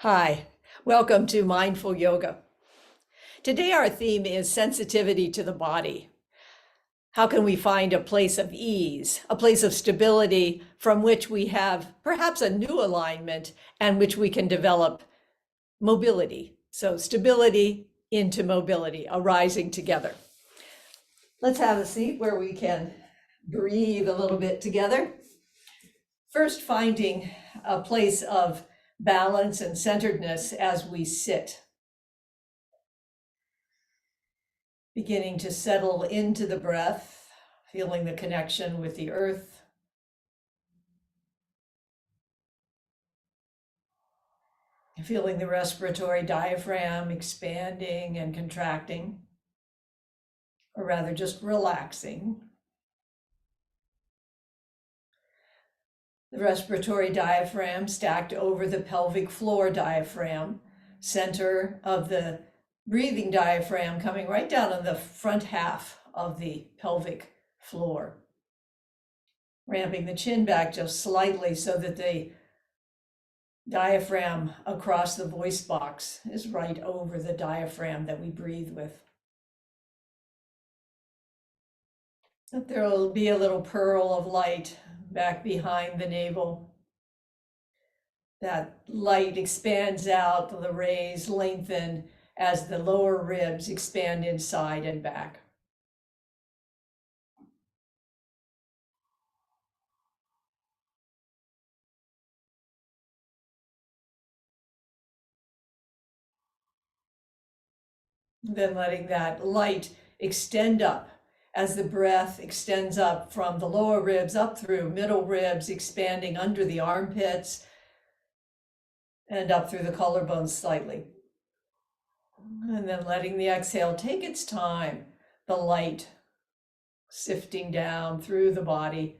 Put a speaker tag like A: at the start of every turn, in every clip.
A: Hi, welcome to Mindful Yoga. Today, our theme is sensitivity to the body. How can we find a place of ease, a place of stability from which we have perhaps a new alignment and which we can develop mobility? So, stability into mobility, arising together. Let's have a seat where we can breathe a little bit together. First, finding a place of balance and centeredness as we sit. Beginning to settle into the breath, feeling the connection with the earth. Feeling the respiratory diaphragm expanding and contracting, or rather just relaxing. The respiratory diaphragm stacked over the pelvic floor diaphragm, center of the breathing diaphragm coming right down on the front half of the pelvic floor. Ramping the chin back just slightly so that the diaphragm across the voice box is right over the diaphragm that we breathe with. That there will be a little pearl of light back behind the navel. That light expands out, the rays lengthen as the lower ribs expand inside and back. Then letting that light extend up as the breath extends up from the lower ribs up through middle ribs, expanding under the armpits and up through the collarbones slightly. And then letting the exhale take its time, the light sifting down through the body,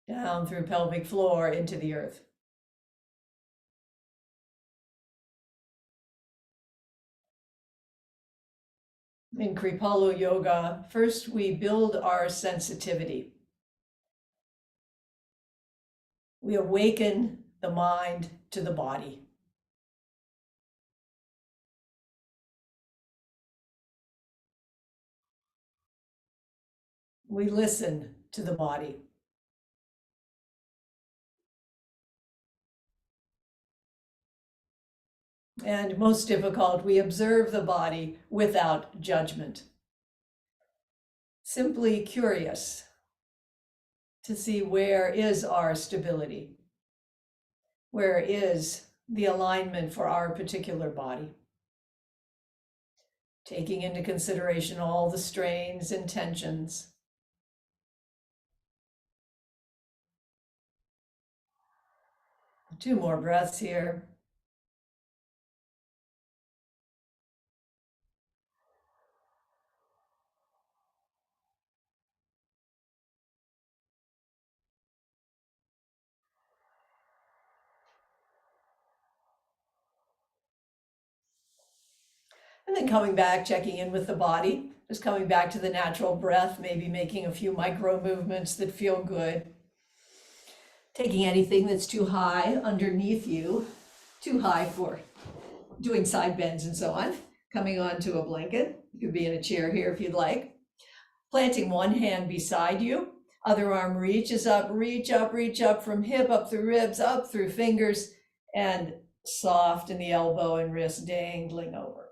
A: down through pelvic floor into the earth. In Kripalu yoga, first we build our sensitivity. We awaken the mind to the body. We listen to the body. And most difficult, we observe the body without judgment. Simply curious to see where is our stability, where is the alignment for our particular body. Taking into consideration all the strains and tensions. Two more breaths here. And then coming back, checking in with the body, just coming back to the natural breath, maybe making a few micro movements that feel good. Taking anything that's too high underneath you, too high for doing side bends and so on, coming onto a blanket. You could be in a chair here if you'd like. Planting one hand beside you, other arm reaches up, reach up from hip, up through ribs, up through fingers, and soft in the elbow and wrist dangling over.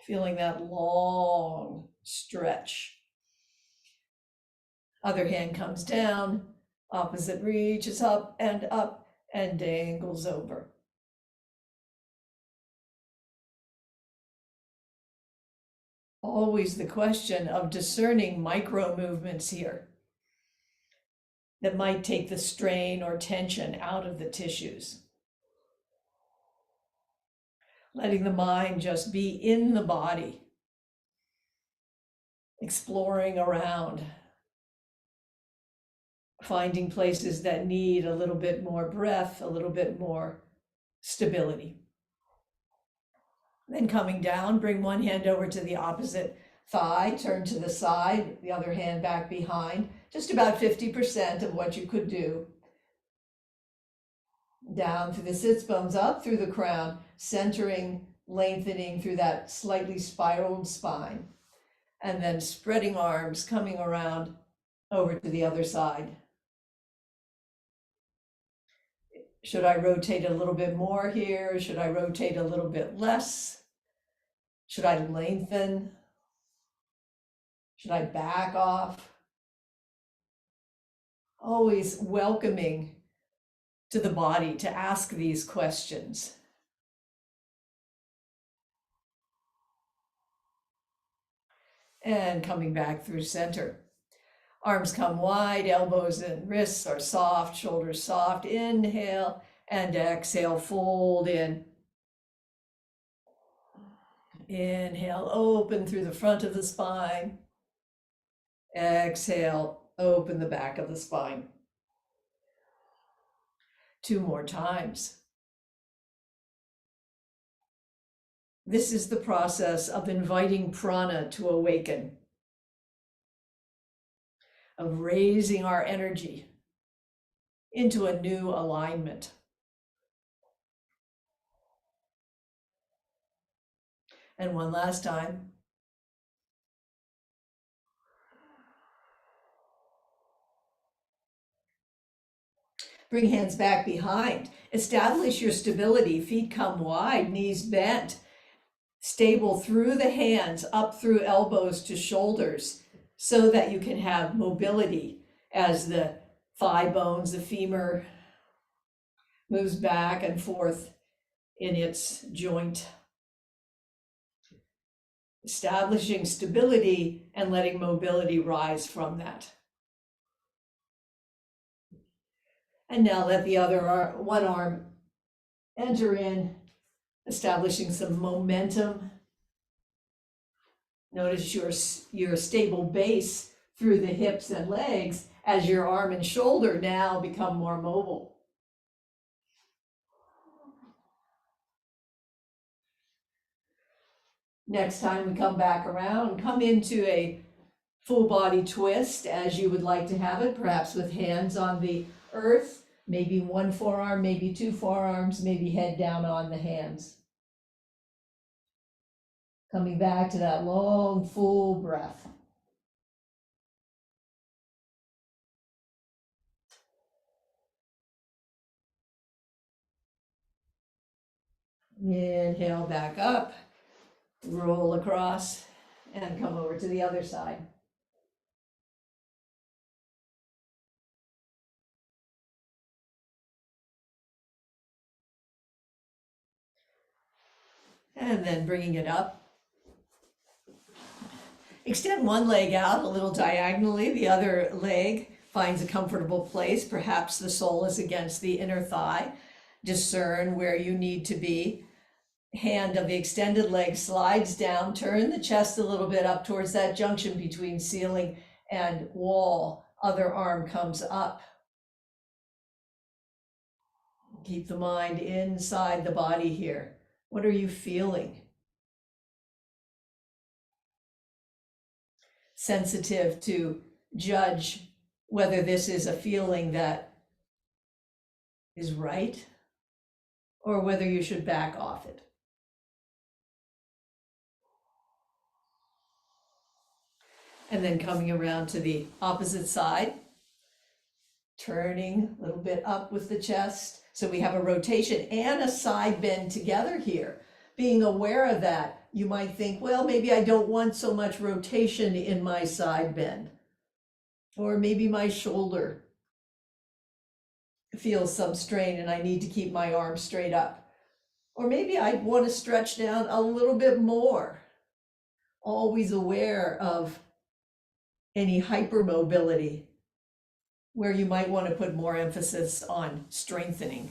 A: Feeling that long stretch. Other hand comes down, opposite reaches up and dangles over. Always the question of discerning micro movements here that might take the strain or tension out of the tissues. Letting the mind just be in the body, exploring around, finding places that need a little bit more breath, a little bit more stability. Then coming down, bring one hand over to the opposite thigh, turn to the side, the other hand back behind, just about 50% of what you could do. Down through the sits bones, up through the crown, centering, lengthening through that slightly spiraled spine. And then spreading arms, coming around over to the other side. Should I rotate a little bit more here? Should I rotate a little bit less? Should I lengthen? Should I back off? Always welcoming to the body to ask these questions. And coming back through center. Arms come wide, elbows and wrists are soft, shoulders soft. Inhale and exhale, fold in. Inhale, open through the front of the spine. Exhale, open the back of the spine. 2 more times. This is the process of inviting prana to awaken, of raising our energy into a new alignment. And one last time. Bring hands back behind. Establish your stability. Feet come wide, knees bent. Stable through the hands, up through elbows to shoulders, so that you can have mobility as the thigh bones, the femur moves back and forth in its joint. Establishing stability and letting mobility rise from that. And now let the other one arm enter in, establishing some momentum. Notice your stable base through the hips and legs as your arm and shoulder now become more mobile. Next time we come back around, come into a full body twist as you would like to have it, perhaps with hands on the earth, maybe one forearm, maybe 2 forearms, maybe head down on the hands. Coming back to that long, full breath. Inhale back up, roll across, and come over to the other side. And then bringing it up. Extend one leg out a little diagonally, the other leg finds a comfortable place. Perhaps the sole is against the inner thigh. Discern where you need to be. Hand of the extended leg slides down, turn the chest a little bit up towards that junction between ceiling and wall. Other arm comes up. Keep the mind inside the body here. What are you feeling? Sensitive to judge whether this is a feeling that is right or whether you should back off it. And then coming around to the opposite side, turning a little bit up with the chest. So we have a rotation and a side bend together here. Being aware of that, you might think, well, maybe I don't want so much rotation in my side bend. Or maybe my shoulder feels some strain and I need to keep my arm straight up. Or maybe I want to stretch down a little bit more. Always aware of any hypermobility where you might want to put more emphasis on strengthening.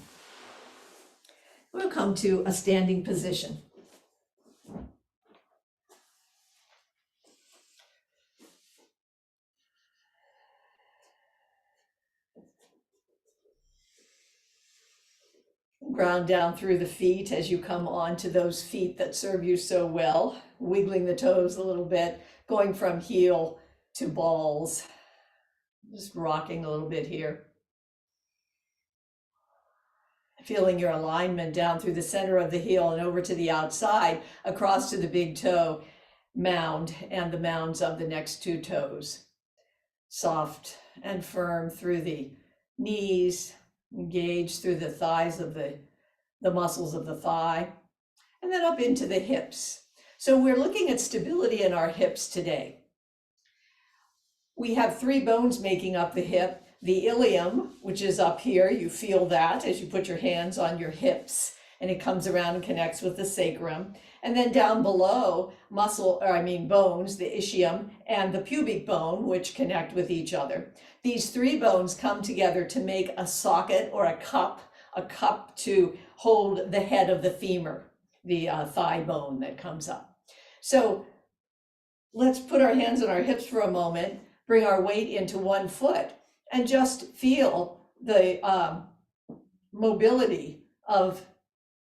A: We'll come to a standing position. Ground down through the feet as you come onto those feet that serve you so well, wiggling the toes a little bit, going from heel to balls, just rocking a little bit here. Feeling your alignment down through the center of the heel and over to the outside, across to the big toe mound and the mounds of the next two toes. Soft and firm through the knees, engage through the thighs of the muscles of the thigh, and then up into the hips. So we're looking at stability in our hips today. We have three bones making up the hip. The ilium, which is up here, you feel that as you put your hands on your hips, and it comes around and connects with the sacrum. And then down below, bones, the ischium and the pubic bone, which connect with each other. These three bones come together to make a socket or a cup to hold the head of the femur, the thigh bone that comes up. So let's put our hands on our hips for a moment, bring our weight into one foot, and just feel the mobility of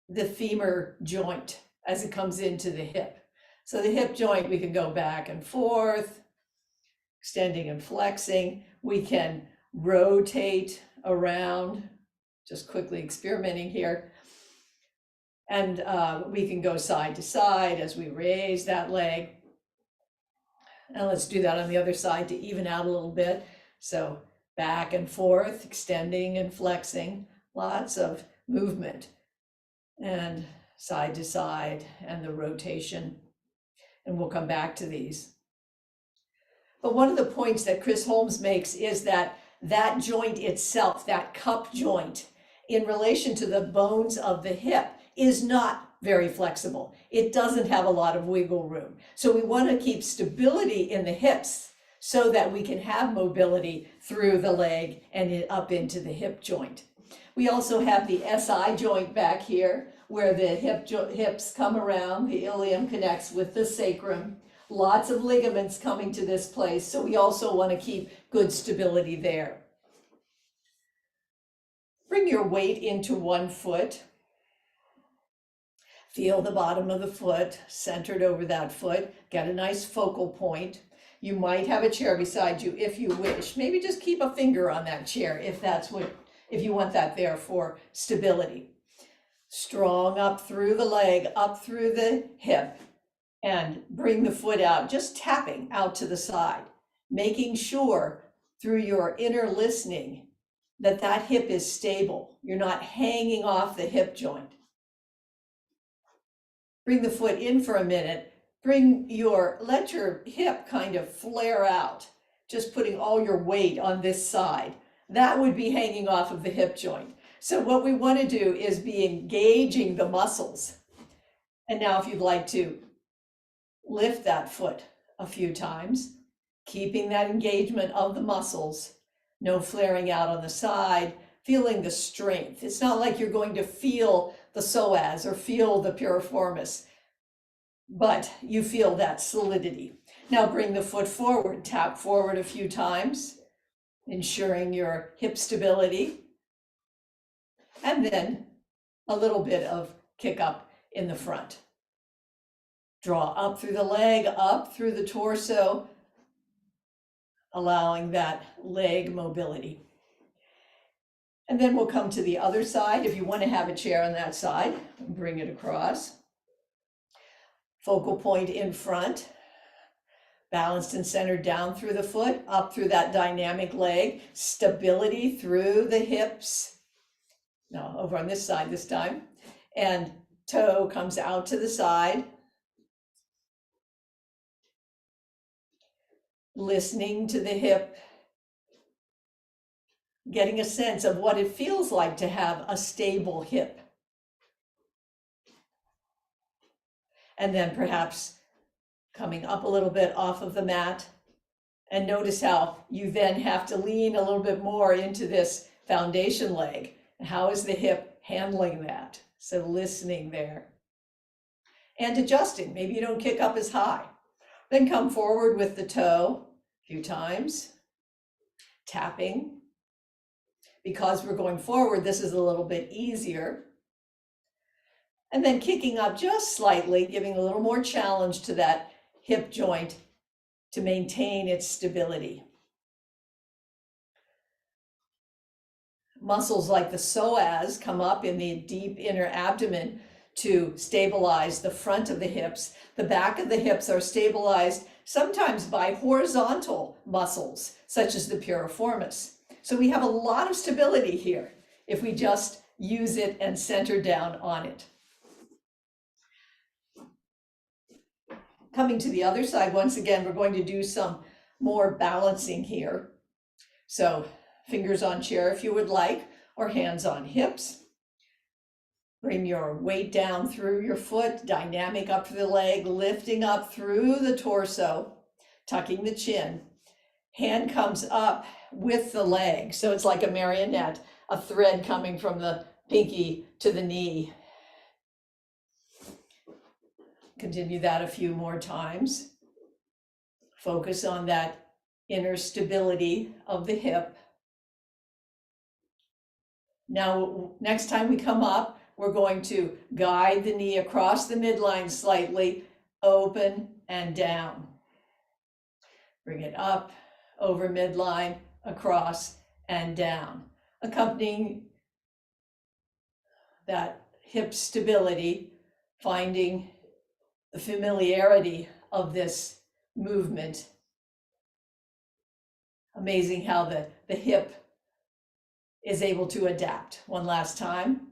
A: the femur joint as it comes into the hip. So the hip joint, we can go back and forth, extending and flexing. We can rotate around, just quickly experimenting here. And we can go side to side as we raise that leg. And let's do that on the other side to even out a little bit. So back and forth, extending and flexing, lots of movement, and side to side, and the rotation. And we'll come back to these. But one of the points that Chris Holmes makes is that that joint itself, that cup joint, in relation to the bones of the hip, is not very flexible. It doesn't have a lot of wiggle room. So we want to keep stability in the hips so that we can have mobility through the leg and up into the hip joint. We also have the SI joint back here, where the hips come around, the ilium connects with the sacrum, lots of ligaments coming to this place. So we also want to keep good stability there. Bring your weight into one foot. Feel the bottom of the foot centered over that foot. Get a nice focal point. You might have a chair beside you if you wish. Maybe just keep a finger on that chair if you want that there for stability. Strong up through the leg, up through the hip, and bring the foot out, just tapping out to the side, making sure through your inner listening that that hip is stable. You're not hanging off the hip joint. Bring the foot in for a minute. Let your hip kind of flare out, just putting all your weight on this side. That would be hanging off of the hip joint. So what we want to do is be engaging the muscles. And now if you'd like to lift that foot a few times, keeping that engagement of the muscles, no flaring out on the side, feeling the strength. It's not like you're going to feel the psoas or feel the piriformis, but you feel that solidity. Now bring the foot forward, tap forward a few times, ensuring your hip stability. And then a little bit of kick up in the front. Draw up through the leg, up through the torso, allowing that leg mobility. And then we'll come to the other side. If you want to have a chair on that side, bring it across. Focal point in front, balanced and centered down through the foot, up through that dynamic leg, stability through the hips. Now over on this side this time, and toe comes out to the side. Listening to the hip, getting a sense of what it feels like to have a stable hip. And then perhaps coming up a little bit off of the mat, and notice how you then have to lean a little bit more into this foundation leg. How is the hip handling that? So listening there. And adjusting, maybe you don't kick up as high. Then come forward with the toe a few times, tapping. Because we're going forward, this is a little bit easier. And then kicking up just slightly, giving a little more challenge to that hip joint to maintain its stability. muscles like the psoas come up in the deep inner abdomen to stabilize the front of the hips. The back of the hips are stabilized sometimes by horizontal muscles, such as the piriformis. So we have a lot of stability here if we just use it and center down on it. Coming to the other side, once again, we're going to do some more balancing here. So fingers on chair if you would like, or hands on hips. Bring your weight down through your foot, dynamic up through the leg, lifting up through the torso, tucking the chin. Hand comes up with the leg. So it's like a marionette, a thread coming from the pinky to the knee. Continue that a few more times. Focus on that inner stability of the hip. Now, next time we come up, we're going to guide the knee across the midline slightly, open and down. Bring it up, over midline, across and down. Accompanying that hip stability, finding the familiarity of this movement. Amazing how the hip is able to adapt. One last time.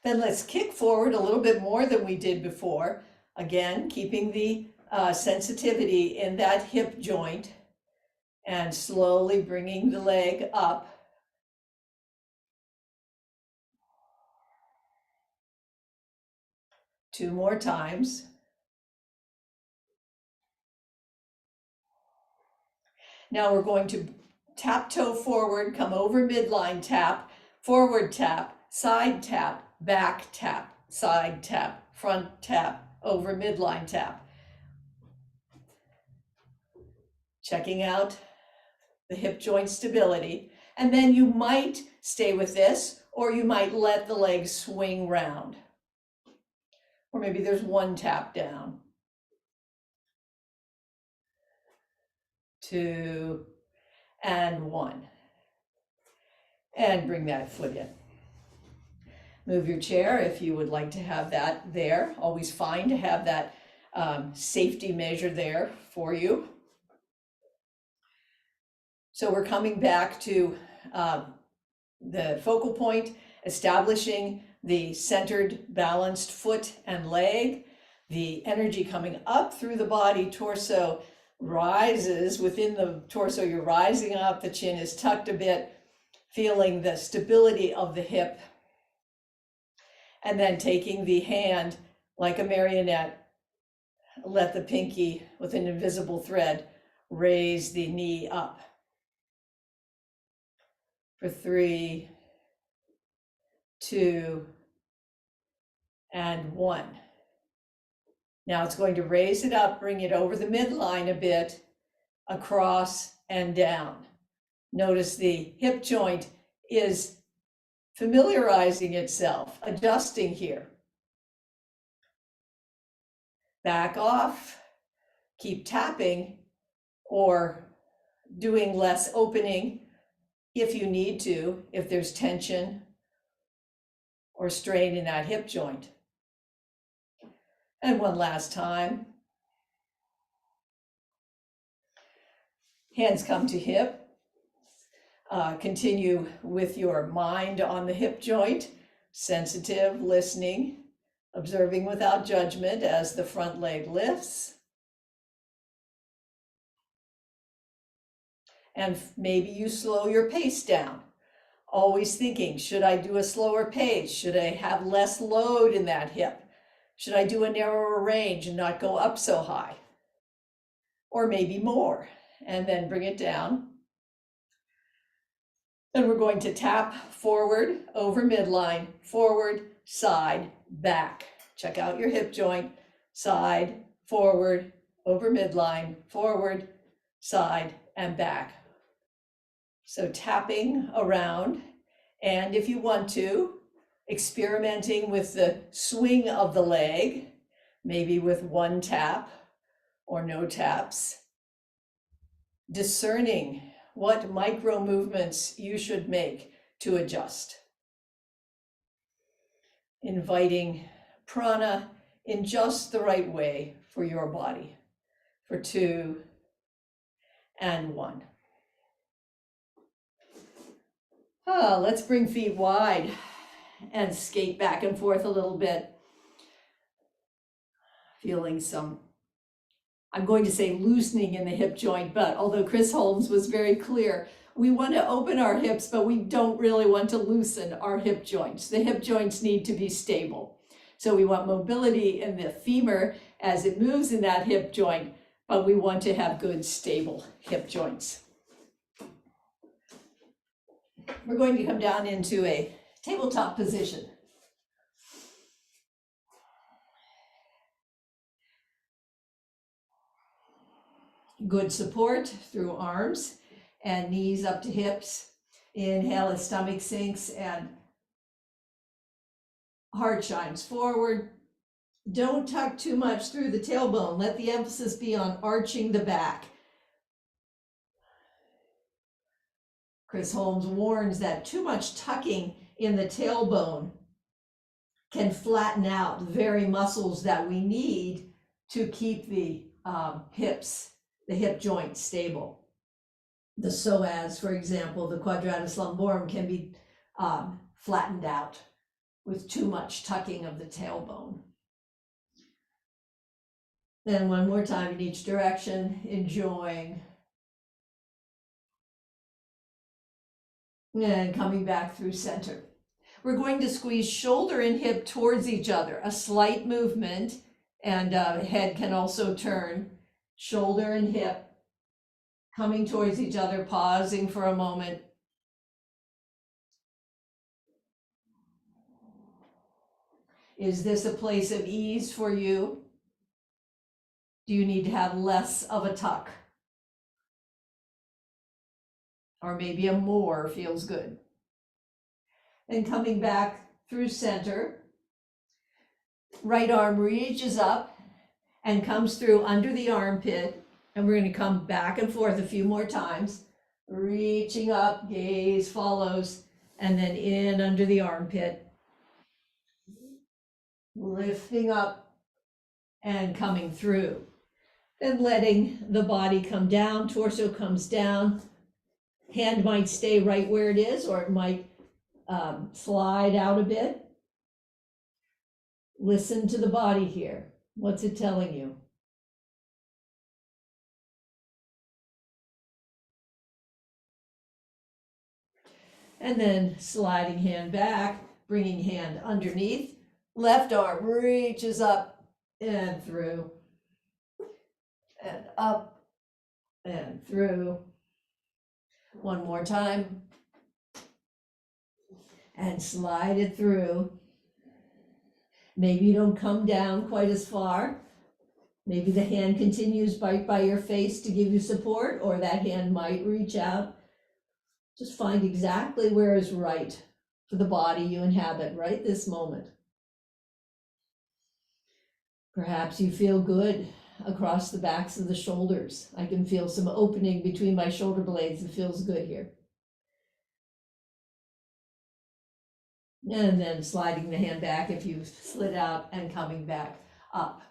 A: Then let's kick forward a little bit more than we did before. Again, keeping the sensitivity in that hip joint and slowly bringing the leg up. Two more times. Now we're going to tap toe forward, come over midline tap, forward tap, side tap, back tap, side tap, front tap, over midline tap. Checking out the hip joint stability. And then you might stay with this, or you might let the legs swing round. Or maybe there's one tap down. 2 and 1. And bring that foot in. Move your chair if you would like to have that there. Always fine to have that safety measure there for you. So we're coming back to the focal point, establishing the centered, balanced foot and leg, the energy coming up through the body, torso rises within the torso, you're rising up, the chin is tucked a bit, feeling the stability of the hip. And then taking the hand like a marionette, let the pinky with an invisible thread raise the knee up. For 3, 2, and 1. Now it's going to raise it up, bring it over the midline a bit, across and down. Notice the hip joint is familiarizing itself, adjusting here. Back off, keep tapping or doing less opening if you need to, if there's tension or strain in that hip joint. And one last time. Hands come to hip. Continue with your mind on the hip joint, sensitive, listening, observing without judgment as the front leg lifts. And maybe you slow your pace down. Always thinking, should I do a slower pace? Should I have less load in that hip? Should I do a narrower range and not go up so high? Or maybe more, and then bring it down. Then we're going to tap forward, over midline, forward, side, back. Check out your hip joint, side, forward, over midline, forward, side, and back. So tapping around, and if you want to, experimenting with the swing of the leg, maybe with one tap or no taps. Discerning what micro movements you should make to adjust. Inviting prana in just the right way for your body. For 2 and 1. Let's bring feet wide and skate back and forth a little bit. Feeling some, I'm going to say loosening in the hip joint, but although Chris Holmes was very clear, we want to open our hips, but we don't really want to loosen our hip joints. The hip joints need to be stable. So we want mobility in the femur as it moves in that hip joint, but we want to have good, stable hip joints. We're going to come down into a tabletop position. Good support through arms and knees up to hips. Inhale as stomach sinks and heart shines forward. Don't tuck too much through the tailbone. Let the emphasis be on arching the back. Chris Holmes warns that too much tucking in the tailbone can flatten out the very muscles that we need to keep the hips, the hip joint stable. The psoas, for example, the quadratus lumborum can be flattened out with too much tucking of the tailbone. Then one more time in each direction, enjoying. And coming back through center. We're going to squeeze shoulder and hip towards each other, a slight movement, and head can also turn. Shoulder and hip coming towards each other, pausing for a moment. Is this a place of ease for you? Do you need to have less of a tuck? Or maybe a more feels good. And coming back through center, right arm reaches up and comes through under the armpit. And we're going to come back and forth a few more times. Reaching up, gaze follows, and then in under the armpit. Lifting up and coming through. Then letting the body come down, torso comes down. Hand might stay right where it is, or it might slide out a bit. Listen to the body here. What's it telling you? And then sliding hand back, bringing hand underneath. Left arm reaches up and through. And up and through. One more time. And slide it through. Maybe you don't come down quite as far. Maybe the hand continues by your face to give you support, or that hand might reach out. Just find exactly where is right for the body you inhabit right this moment. Perhaps you feel good across the backs of the shoulders. I can feel some opening between my shoulder blades. It feels good here. And then sliding the hand back if you've slid out and coming back up.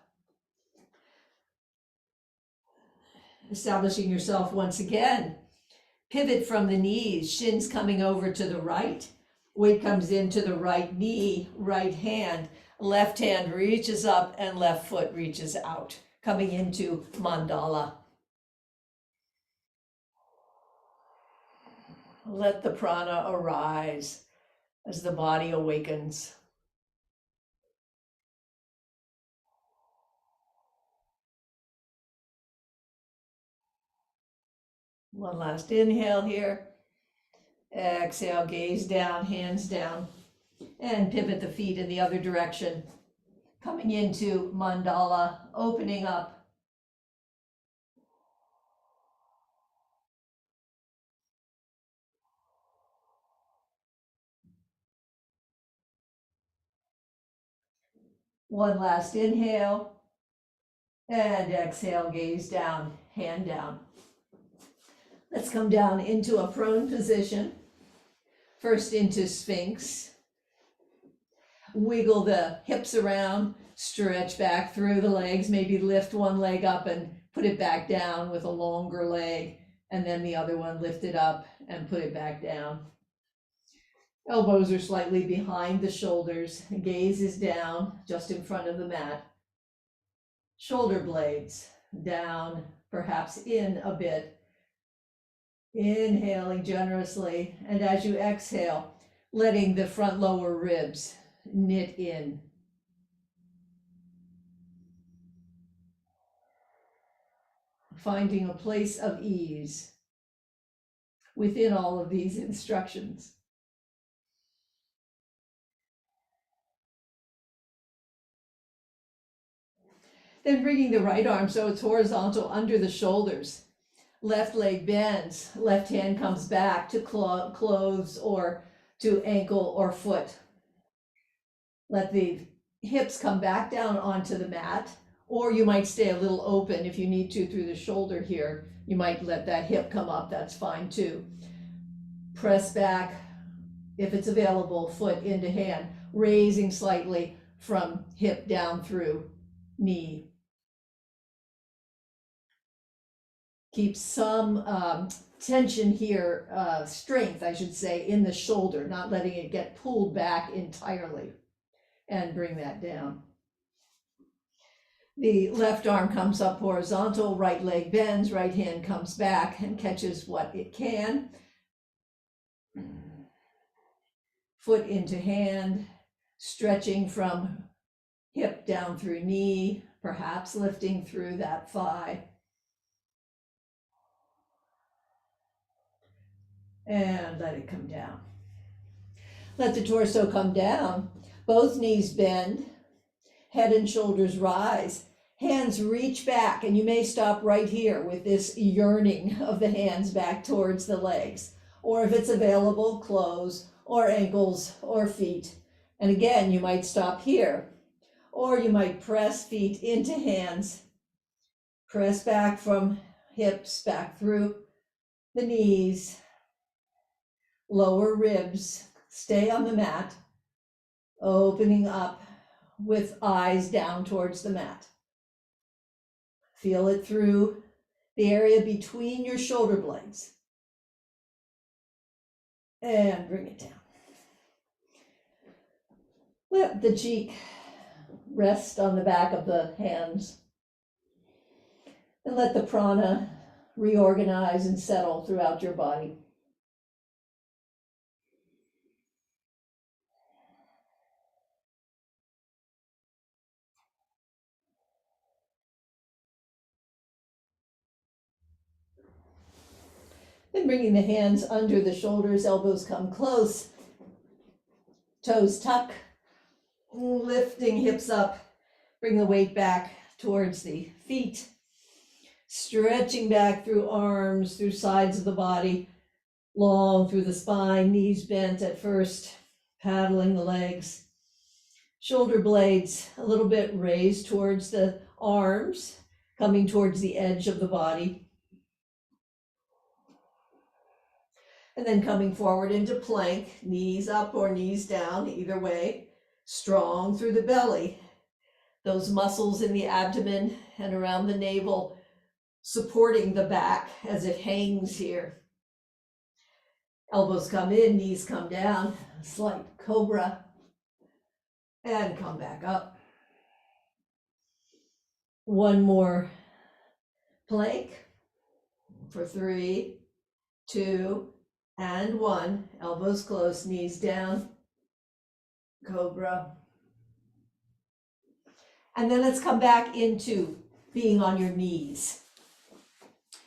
A: Establishing yourself once again. Pivot from the knees, shins coming over to the right. Weight comes into the right knee, right hand. Left hand reaches up and left foot reaches out. Coming into mandala. Let the prana arise as the body awakens. One last inhale here. Exhale, gaze down, hands down, and pivot the feet in the other direction. Coming into mandala, opening up. One last inhale, and exhale, gaze down, hand down. Let's come down into a prone position. First into Sphinx. Wiggle the hips around, stretch back through the legs, maybe lift one leg up and put it back down with a longer leg, and then the other one lift it up and put it back down. Elbows are slightly behind the shoulders, gaze is down just in front of the mat. Shoulder blades down, perhaps in a bit. Inhaling generously, and as you exhale, letting the front lower ribs knit in. Finding a place of ease within all of these instructions. Then bringing the right arm so it's horizontal under the shoulders. Left leg bends, left hand comes back to clothes or to ankle or foot. Let the hips come back down onto the mat, or you might stay a little open if you need to through the shoulder here. You might let that hip come up, that's fine too. Press back, if it's available, foot into hand, raising slightly from hip down through knee. Keep some tension here, strength, I should say, in the shoulder, not letting it get pulled back entirely. And bring that down. The left arm comes up horizontal, right leg bends, right hand comes back and catches what it can. Foot into hand, stretching from hip down through knee, perhaps lifting through that thigh. And let it come down. Let the torso come down. Both knees bend, head and shoulders rise. Hands reach back, and you may stop right here with this yearning of the hands back towards the legs. Or if it's available, close, or ankles, or feet. And again, you might stop here. Or you might press feet into hands. Press back from hips, back through the knees. Lower ribs, stay on the mat, opening up with eyes down towards the mat. Feel it through the area between your shoulder blades. And bring it down. Let the cheek rest on the back of the hands. And let the prana reorganize and settle throughout your body. Then bringing the hands under the shoulders, elbows come close, toes tuck, lifting hips up, bring the weight back towards the feet, stretching back through arms, through sides of the body, long through the spine, knees bent at first, paddling the legs, shoulder blades a little bit raised towards the arms, coming towards the edge of the body. And then coming forward into plank, knees up or knees down, either way, strong through the belly. Those muscles in the abdomen and around the navel supporting the back as it hangs here. Elbows come in, knees come down, slight cobra, and come back up. One more plank for 3, 2, and 1. Elbows close, knees down, cobra. And then let's come back into being on your knees.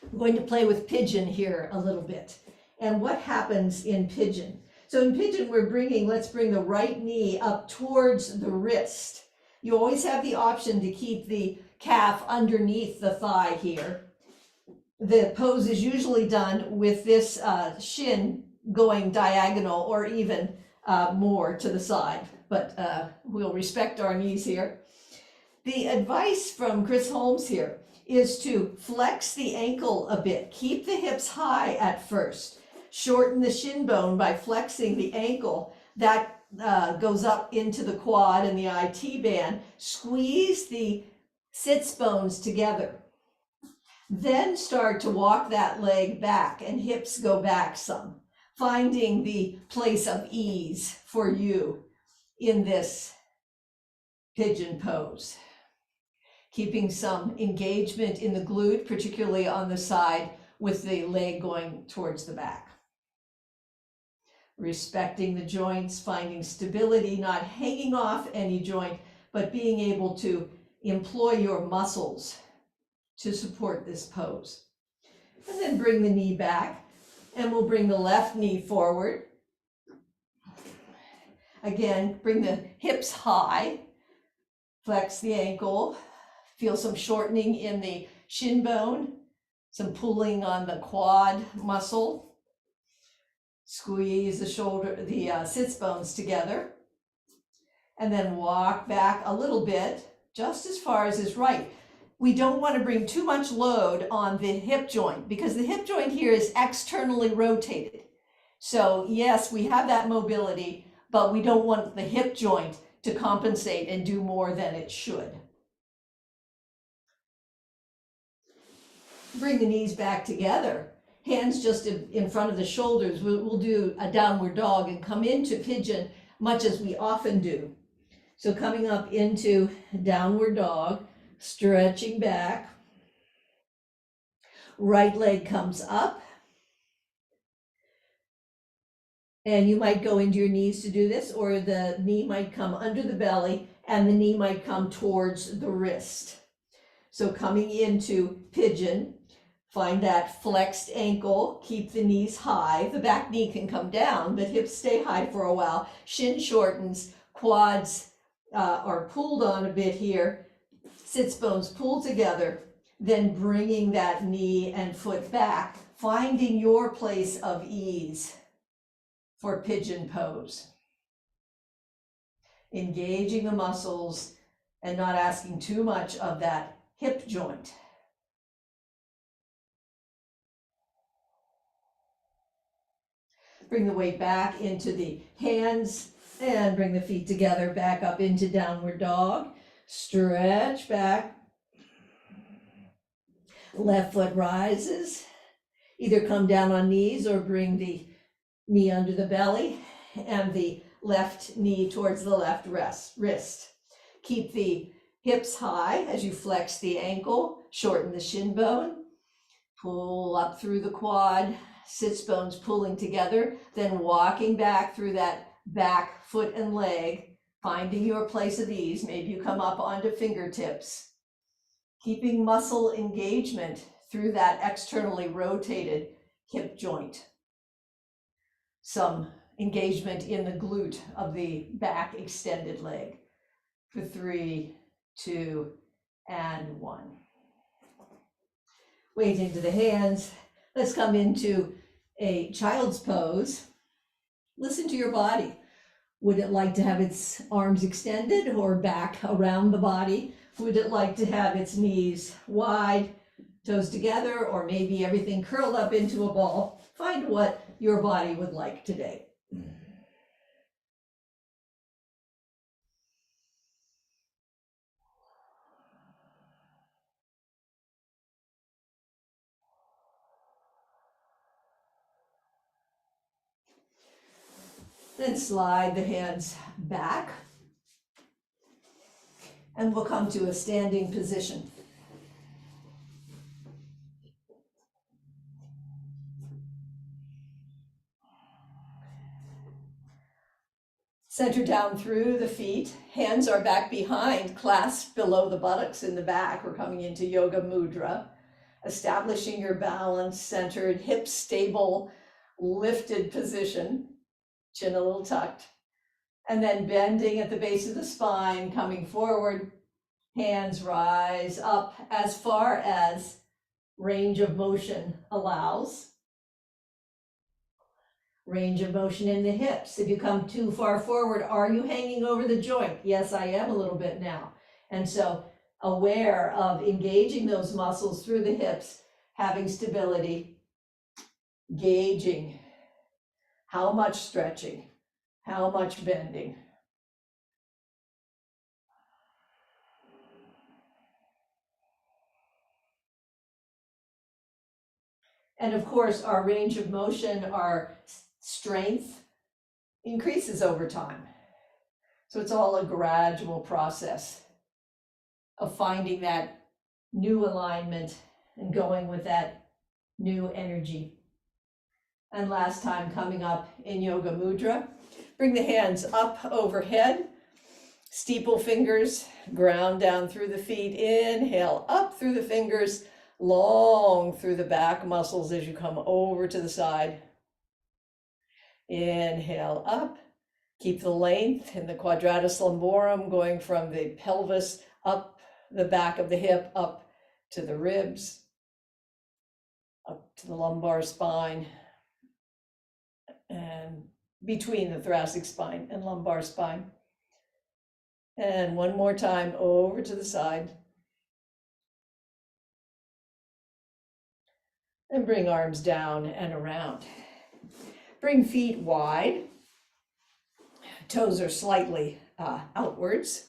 A: I'm going to play with Pigeon here a little bit. And what happens in Pigeon? So in Pigeon, let's bring the right knee up towards the wrist. You always have the option to keep the calf underneath the thigh here. The pose is usually done with this shin going diagonal or even more to the side, but we'll respect our knees here. The advice from Chris Holmes here is to flex the ankle a bit. Keep the hips high at first. Shorten the shin bone by flexing the ankle. That goes up into the quad and the IT band. Squeeze the sits bones together. Then start to walk that leg back and hips go back some, finding the place of ease for you in this pigeon pose. Keeping some engagement in the glute, particularly on the side with the leg going towards the back. Respecting the joints, finding stability, not hanging off any joint, but being able to employ your muscles to support this pose. And then bring the knee back, and we'll bring the left knee forward. Again, bring the hips high, flex the ankle, feel some shortening in the shin bone, some pulling on the quad muscle. Squeeze the sits bones together, and then walk back a little bit, just as far as is right. We don't want to bring too much load on the hip joint because the hip joint here is externally rotated. So yes, we have that mobility, but we don't want the hip joint to compensate and do more than it should. Bring the knees back together. Hands just in front of the shoulders. We'll do a downward dog and come into pigeon, much as we often do. So coming up into downward dog, stretching back. Right leg comes up. And you might go into your knees to do this, or the knee might come under the belly and the knee might come towards the wrist. So coming into pigeon, find that flexed ankle, keep the knees high. The back knee can come down, but hips stay high for a while. Shin shortens, quads are pulled on a bit here. Sits bones pull together, then bringing that knee and foot back, finding your place of ease for pigeon pose. Engaging the muscles and not asking too much of that hip joint. Bring the weight back into the hands and bring the feet together back up into downward dog. Stretch back. Left foot rises. Either come down on knees or bring the knee under the belly and the left knee towards the left wrist. Keep the hips high as you flex the ankle, shorten the shin bone, pull up through the quad, sits bones pulling together, then walking back through that back foot and leg, finding your place of ease. Maybe you come up onto fingertips, keeping muscle engagement through that externally rotated hip joint. Some engagement in the glute of the back extended leg. For 3, 2, and 1. Weight into the hands. Let's come into a child's pose. Listen to your body. Would it like to have its arms extended or back around the body? Would it like to have its knees wide, toes together, or maybe everything curled up into a ball? Find what your body would like today. Then slide the hands back, and we'll come to a standing position. Center down through the feet, hands are back behind, clasped below the buttocks in the back. We're coming into Yoga Mudra, establishing your balance, centered, hips stable, lifted position. Chin a little tucked, and then bending at the base of the spine, coming forward, hands rise up as far as range of motion allows. Range of motion in the hips. If you come too far forward, are you hanging over the joint? Yes, I am a little bit now. And so aware of engaging those muscles through the hips, having stability, gauging how much stretching, how much bending. And of course, our range of motion, our strength increases over time. So it's all a gradual process of finding that new alignment and going with that new energy. And last time, coming up in Yoga Mudra, bring the hands up overhead, steeple fingers, ground down through the feet, inhale up through the fingers, long through the back muscles as you come over to the side. Inhale up, keep the length in the quadratus lumborum going from the pelvis up the back of the hip, up to the ribs, up to the lumbar spine, and between the thoracic spine and lumbar spine. And one more time over to the side. And bring arms down and around. Bring feet wide. Toes are slightly outwards.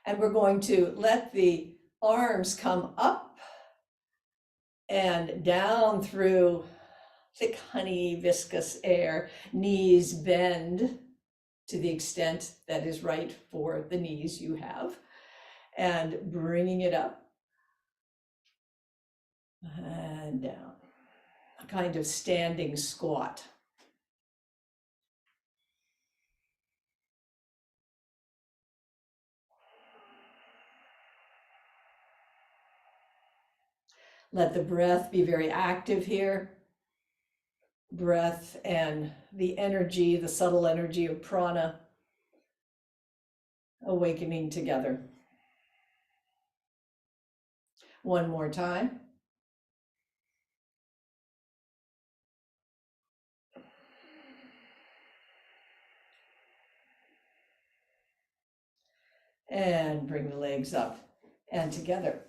A: And we're going to let the arms come up and down through thick, honey, viscous air. Knees bend to the extent that is right for the knees you have. And bringing it up and down. A kind of standing squat. Let the breath be very active here. Breath and the energy, the subtle energy of prana, awakening together. One more time. And bring the legs up and together.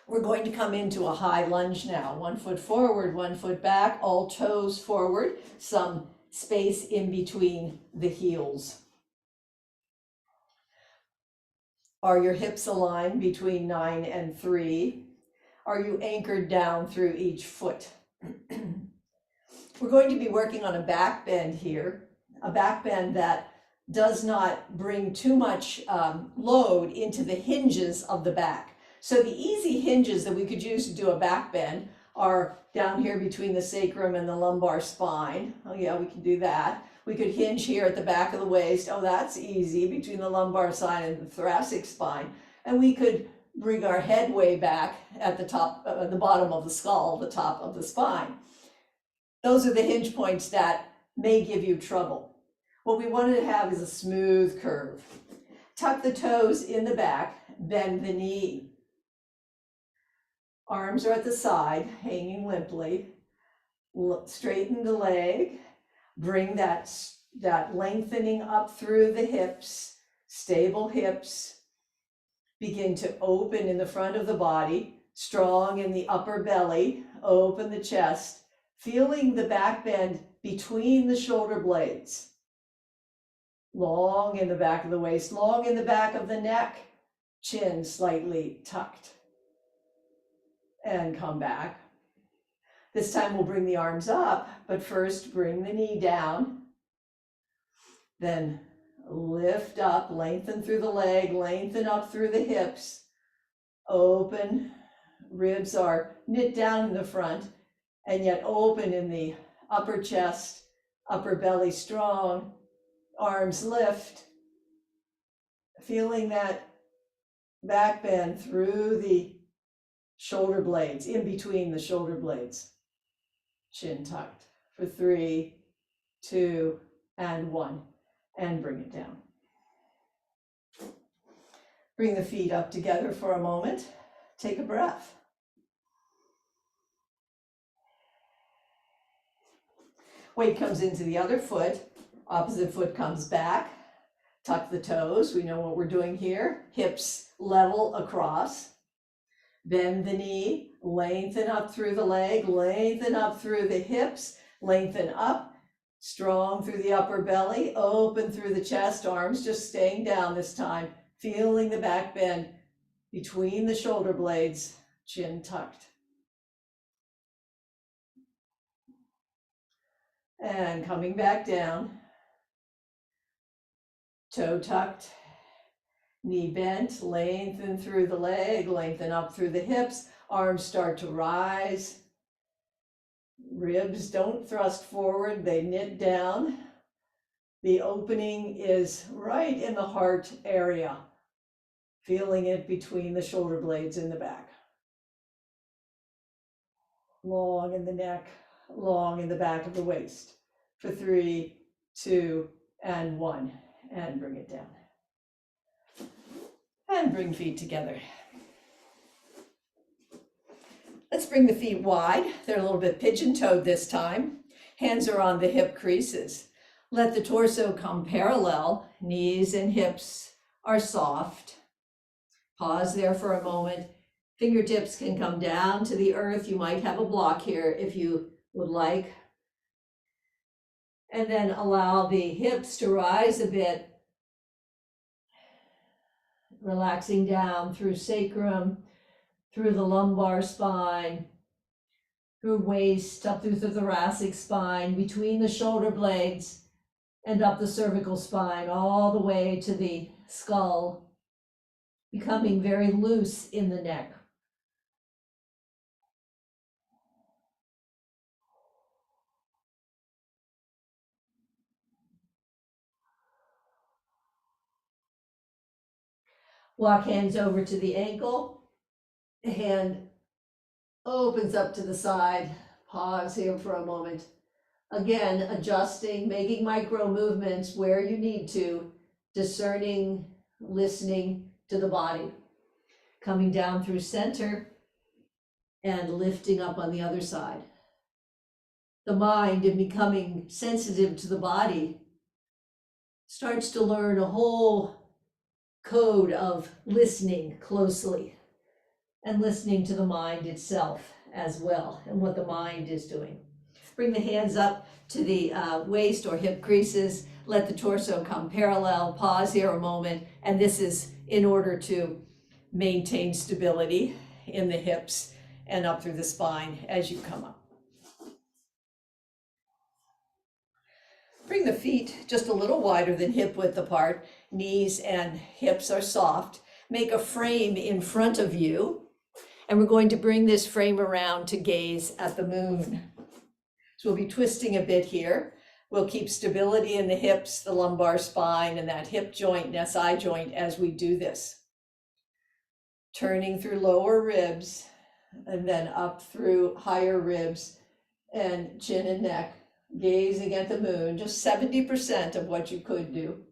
A: We're going to come into a high lunge now. 1 foot forward, 1 foot back, all toes forward, some space in between the heels. Are your hips aligned between 9 and 3? Are you anchored down through each foot? We're going to be working on a back bend here, a back bend that does not bring too much load into the hinges of the back. So the easy hinges that we could use to do a back bend are down here between the sacrum and the lumbar spine. Oh yeah, we can do that. We could hinge here at the back of the waist. Oh, that's easy, between the lumbar spine and the thoracic spine. And we could bring our head way back at the top, the bottom of the skull, the top of the spine. Those are the hinge points that may give you trouble. What we want to have is a smooth curve. Tuck the toes in the back, bend the knee. Arms are at the side, hanging limply. Straighten the leg. Bring that lengthening up through the hips, stable hips. Begin to open in the front of the body, strong in the upper belly. Open the chest, feeling the back bend between the shoulder blades. Long in the back of the waist, long in the back of the neck, chin slightly tucked. And come back. This time we'll bring the arms up, but first bring the knee down. Then lift up, lengthen through the leg, lengthen up through the hips. Open, ribs are knit down in the front, and yet open in the upper chest, upper belly strong. Arms lift, feeling that back bend through the shoulder blades, in between the shoulder blades. Chin tucked for 3, 2, and 1, and bring it down. Bring the feet up together for a moment. Take a breath. Weight comes into the other foot, opposite foot comes back. Tuck the toes. We know what we're doing here. Hips level across. Bend the knee, lengthen up through the leg, lengthen up through the hips, lengthen up, strong through the upper belly, open through the chest, arms just staying down this time, feeling the back bend between the shoulder blades, chin tucked. And coming back down, toe tucked, knee bent, lengthen through the leg, lengthen up through the hips, arms start to rise. Ribs don't thrust forward, they knit down. The opening is right in the heart area, feeling it between the shoulder blades in the back. Long in the neck, long in the back of the waist. For 3, 2, and 1. And bring it down. And bring feet together. Let's bring the feet wide. They're a little bit pigeon-toed this time. Hands are on the hip creases. Let the torso come parallel. Knees and hips are soft. Pause there for a moment. Fingertips can come down to the earth. You might have a block here if you would like. And then allow the hips to rise a bit. Relaxing down through sacrum, through the lumbar spine, through waist, up through the thoracic spine, between the shoulder blades, and up the cervical spine, all the way to the skull, becoming very loose in the neck. Walk hands over to the ankle. The hand opens up to the side. Pause here for a moment. Again, adjusting, making micro movements where you need to, discerning, listening to the body. Coming down through center and lifting up on the other side. The mind, in becoming sensitive to the body, starts to learn a whole code of listening closely and listening to the mind itself as well and what the mind is doing. Bring the hands up to the waist or hip creases. Let the torso come parallel. Pause here a moment. And this is in order to maintain stability in the hips and up through the spine as you come up. Bring the feet just a little wider than hip width apart. Knees and hips are soft. Make a frame in front of you. And we're going to bring this frame around to gaze at the moon. So we'll be twisting a bit here. We'll keep stability in the hips, the lumbar spine, and that hip joint and SI joint as we do this. Turning through lower ribs and then up through higher ribs and chin and neck. Gazing at the moon, just 70% of what you could do.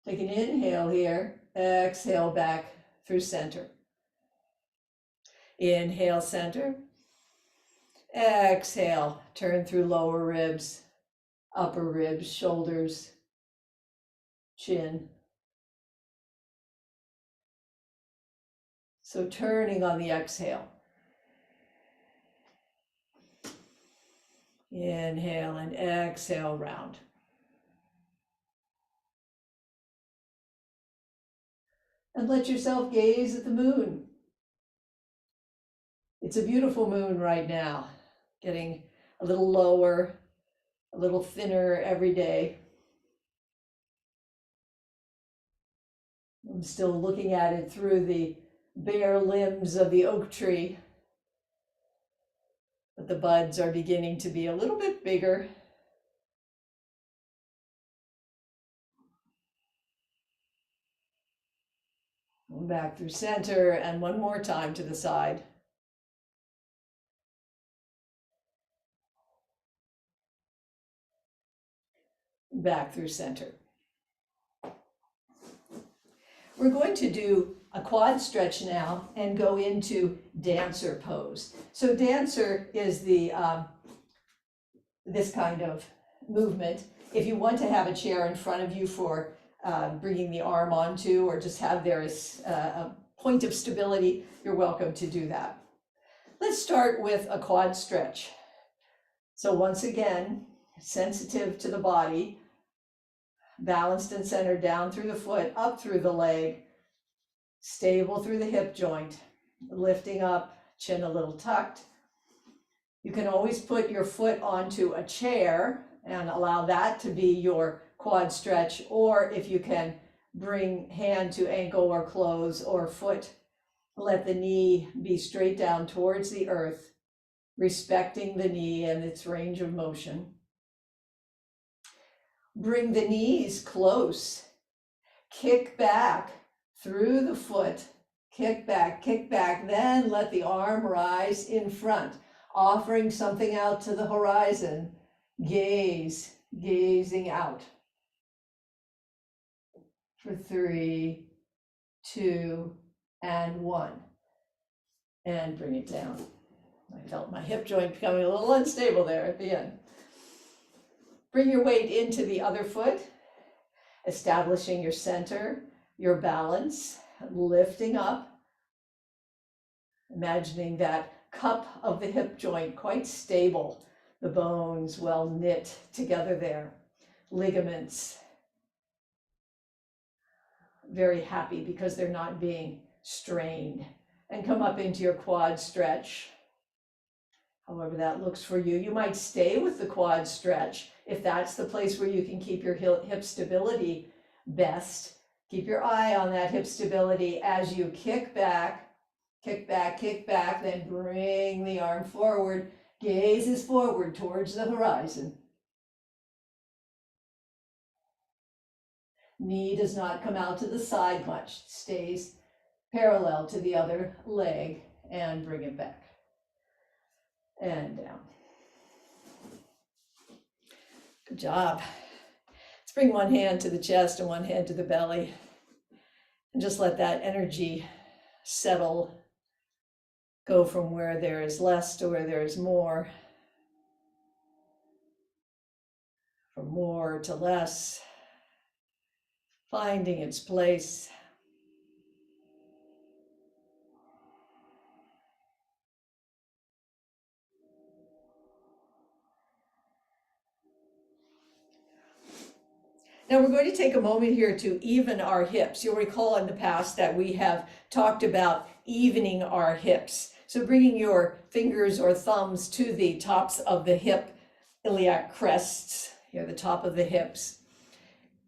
A: Take an inhale here, exhale back through center. Inhale center, exhale, turn through lower ribs, upper ribs, shoulders, chin. So turning on the exhale. Inhale and exhale round. And let yourself gaze at the moon. It's a beautiful moon right now, getting a little lower, a little thinner every day. I'm still looking at it through the bare limbs of the oak tree. But the buds are beginning to be a little bit bigger. Back through center and one more time to the side. Back through center. We're going to do a quad stretch now and go into dancer pose. So dancer is the this kind of movement. If you want to have a chair in front of you for bringing the arm onto, or just have there as a point of stability, you're welcome to do that. Let's start with a quad stretch. So once again, sensitive to the body, balanced and centered down through the foot, up through the leg, stable through the hip joint, lifting up, chin a little tucked. You can always put your foot onto a chair and allow that to be your quad stretch, or if you can, bring hand to ankle or close, or foot, let the knee be straight down towards the earth, respecting the knee and its range of motion. Bring the knees close, kick back through the foot, kick back, then let the arm rise in front, offering something out to the horizon, gazing out. For 3, 2, and 1. And bring it down. I felt my hip joint becoming a little unstable there at the end. Bring your weight into the other foot, establishing your center, your balance, lifting up, imagining that cup of the hip joint quite stable, the bones well knit together there, ligaments very happy because they're not being strained. And come up into your quad stretch, however that looks for you. You might stay with the quad stretch if that's the place where you can keep your hip stability best. Keep your eye on that hip stability as you kick back, then bring the arm forward, gazes forward towards the horizon. Knee does not come out to the side much, stays parallel to the other leg, and bring it back and down. Good job. Let's bring one hand to the chest and one hand to the belly, and just let that energy settle, go from where there is less to where there is more, from more to less, finding its place. Now we're going to take a moment here to even our hips. You'll recall in the past that we have talked about evening our hips. So bringing your fingers or thumbs to the tops of the hip iliac crests, here the top of the hips.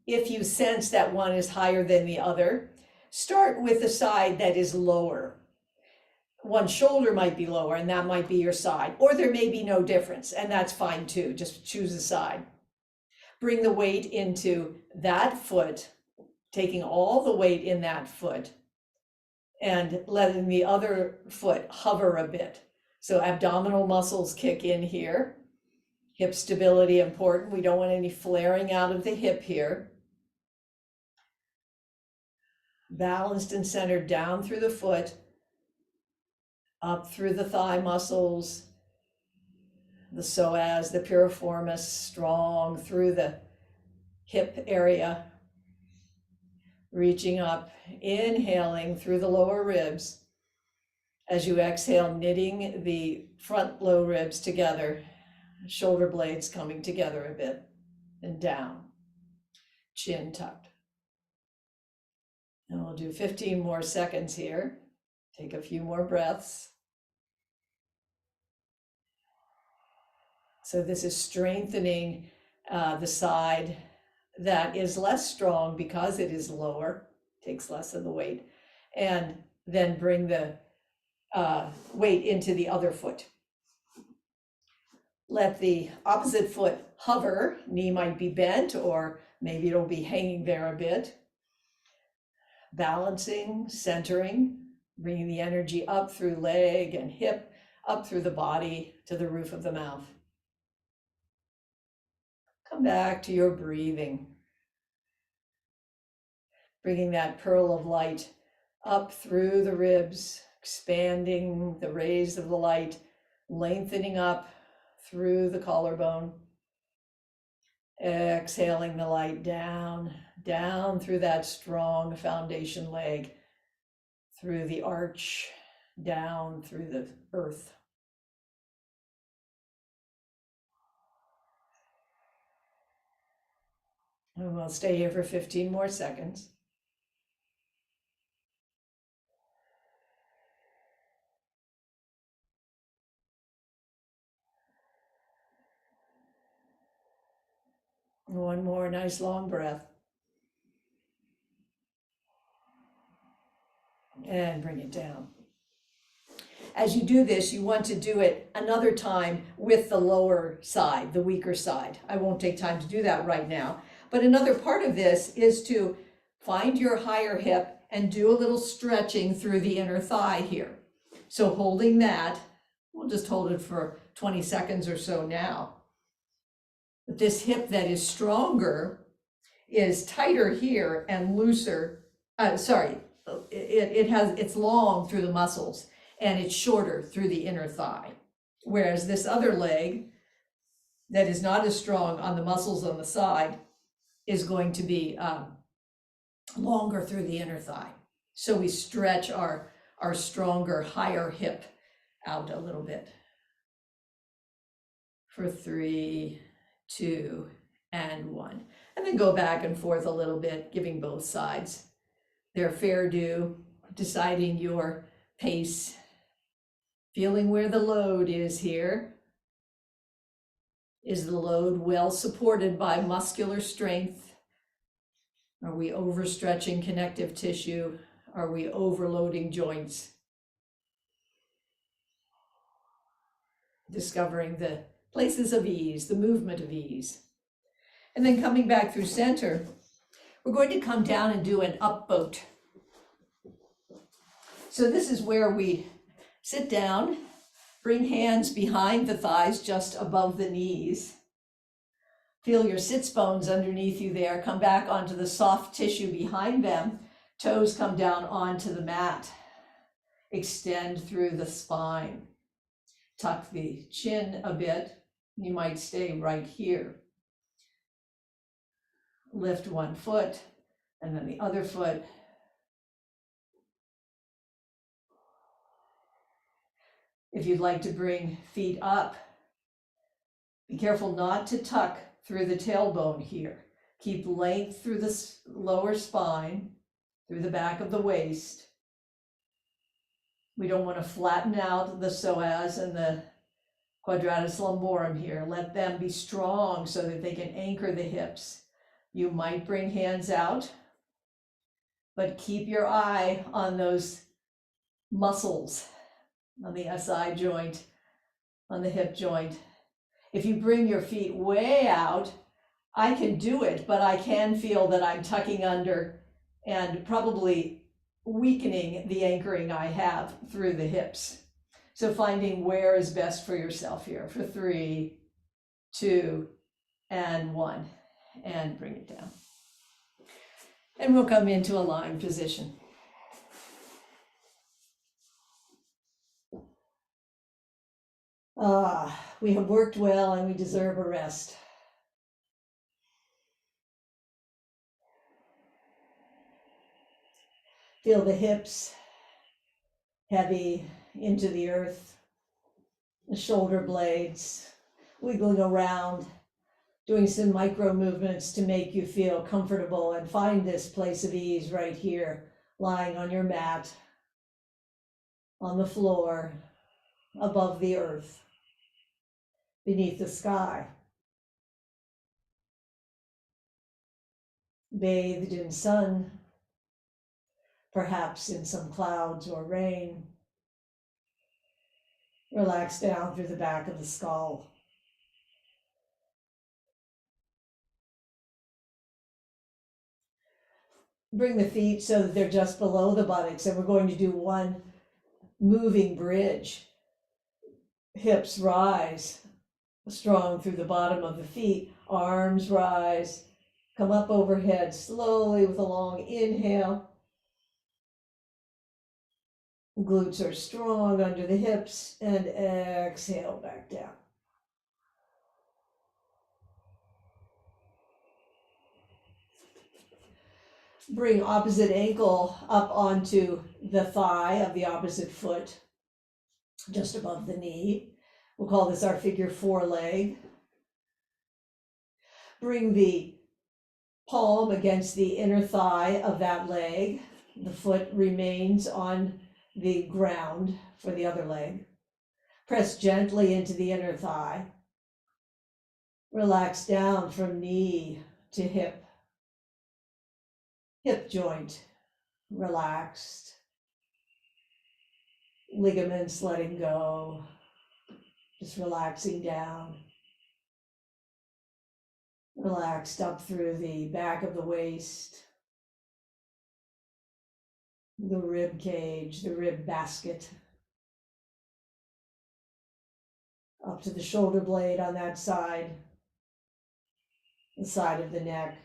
A: If you sense that one is higher than the other, start with the side that is lower. One shoulder might be lower and that might be your side, or there may be no difference, and that's fine too. Just choose a side. Bring the weight into that foot, taking all the weight in that foot and letting the other foot hover a bit. So abdominal muscles kick in here. Hip stability important. We don't want any flaring out of the hip here. Balanced and centered down through the foot, up through the thigh muscles, the psoas, the piriformis, strong through the hip area, reaching up, inhaling through the lower ribs. As you exhale, knitting the front low ribs together, shoulder blades coming together a bit, and down, chin tucked. And we'll do 15 more seconds here. Take a few more breaths. So this is strengthening the side that is less strong because it is lower, takes less of the weight, and then bring the weight into the other foot. Let the opposite foot hover, knee might be bent or maybe it'll be hanging there a bit. Balancing, centering, bringing the energy up through leg and hip, up through the body to the roof of the mouth. Come back to your breathing. Bringing that pearl of light up through the ribs, expanding the rays of the light, lengthening up through the collarbone, Exhaling the light down, down through that strong foundation leg, through the arch, down through the earth. And we'll stay here for 15 more seconds. One more nice long breath. And bring it down. As you do this, you want to do it another time with the lower side, the weaker side. I won't take time to do that right now. But another part of this is to find your higher hip and do a little stretching through the inner thigh here. So holding that, we'll just hold it for 20 seconds or so now. But this hip that is stronger is tighter here and looser. It's long through the muscles and it's shorter through the inner thigh. Whereas this other leg that is not as strong on the muscles on the side is going to be longer through the inner thigh. So we stretch our stronger, higher hip out a little bit. For 3, 2, and 1. And then go back and forth a little bit, giving both sides their fair due, deciding your pace, feeling where the load is here. Is the load well supported by muscular strength? Are we overstretching connective tissue? Are we overloading joints? Discovering the places of ease, the movement of ease. And then coming back through center, we're going to come down and do an up boat. So this is where we sit down, bring hands behind the thighs, just above the knees. Feel your sits bones underneath you there. Come back onto the soft tissue behind them. Toes come down onto the mat. Extend through the spine. Tuck the chin a bit. You might stay right here. Lift one foot and then the other foot. If you'd like to bring feet up, be careful not to tuck through the tailbone here. Keep length through the lower spine, through the back of the waist. We don't want to flatten out the psoas and the quadratus lumborum here. Let them be strong so that they can anchor the hips. You might bring hands out, but keep your eye on those muscles, on the SI joint, on the hip joint. If you bring your feet way out, I can do it, but I can feel that I'm tucking under and probably weakening the anchoring I have through the hips. So finding where is best for yourself here for 3, 2, and 1, and bring it down. And we'll come into a lying position. We have worked well and we deserve a rest. Feel the hips heavy into the earth, the shoulder blades wiggling around, doing some micro movements to make you feel comfortable, and find this place of ease right here, lying on your mat, on the floor, above the earth, beneath the sky. Bathed in sun, perhaps in some clouds or rain. Relax down through the back of the skull. Bring the feet so that they're just below the buttocks, and we're going to do one moving bridge. Hips rise, strong through the bottom of the feet. Arms rise, come up overhead slowly with a long inhale. Glutes are strong under the hips, and exhale back down. Bring opposite ankle up onto the thigh of the opposite foot, just above the knee. We'll call this our figure 4 leg. Bring the palm against the inner thigh of that leg. The foot remains on the ground for the other leg. Press gently into the inner thigh. Relax down from knee to hip. Hip joint relaxed. Ligaments letting go. Just relaxing down. Relaxed up through the back of the waist, the rib cage, the rib basket, up to the shoulder blade on that side, the side of the neck,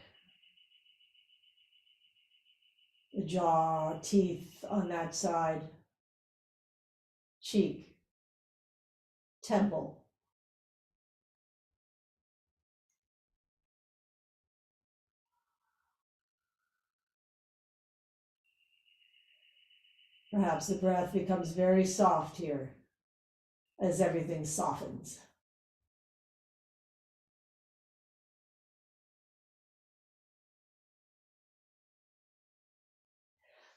A: the jaw, teeth on that side, cheek, temple. Perhaps the breath becomes very soft here as everything softens.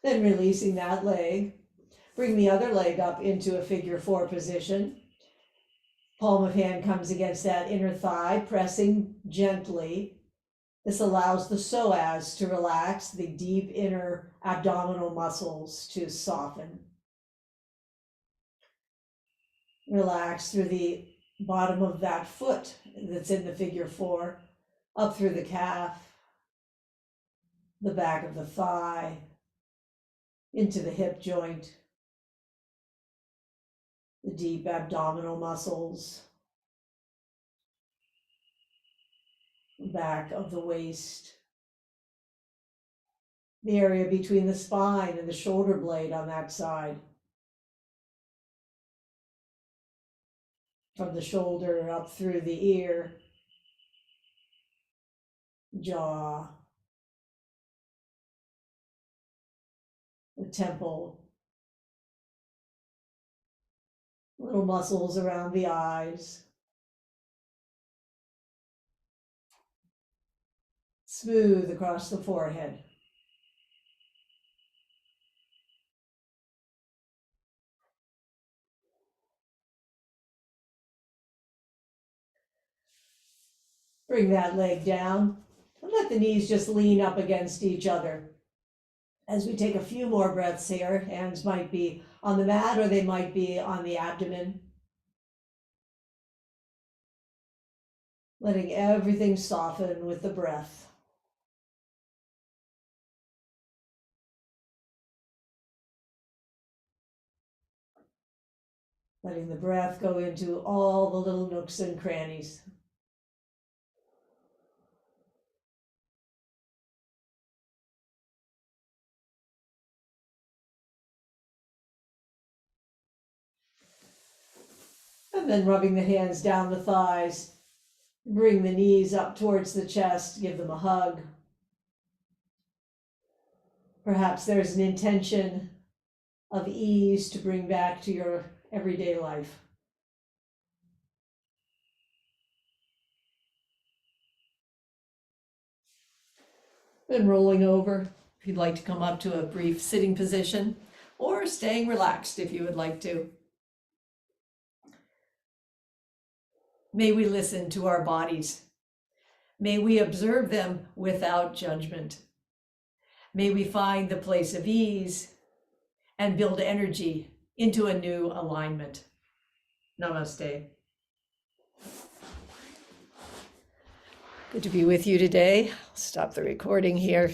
A: Then releasing that leg, bring the other leg up into a figure 4 position. Palm of hand comes against that inner thigh, pressing gently. This allows the psoas to relax, the deep inner abdominal muscles to soften. Relax through the bottom of that foot that's in the figure 4, up through the calf, the back of the thigh, into the hip joint, the deep abdominal muscles, back of the waist, the area between the spine and the shoulder blade on that side. From the shoulder up through the ear, jaw, the temple, little muscles around the eyes. Smooth across the forehead. Bring that leg down and let the knees just lean up against each other. As we take a few more breaths here, hands might be on the mat or they might be on the abdomen. Letting everything soften with the breath. Letting the breath go into all the little nooks and crannies. And then rubbing the hands down the thighs. Bring the knees up towards the chest, give them a hug. Perhaps there's an intention of ease to bring back to your everyday life. Then rolling over, if you'd like to come up to a brief sitting position, or staying relaxed if you would like to. May we listen to our bodies. May we observe them without judgment. May we find the place of ease and build energy into a new alignment. Namaste. Good to be with you today. I'll stop the recording here.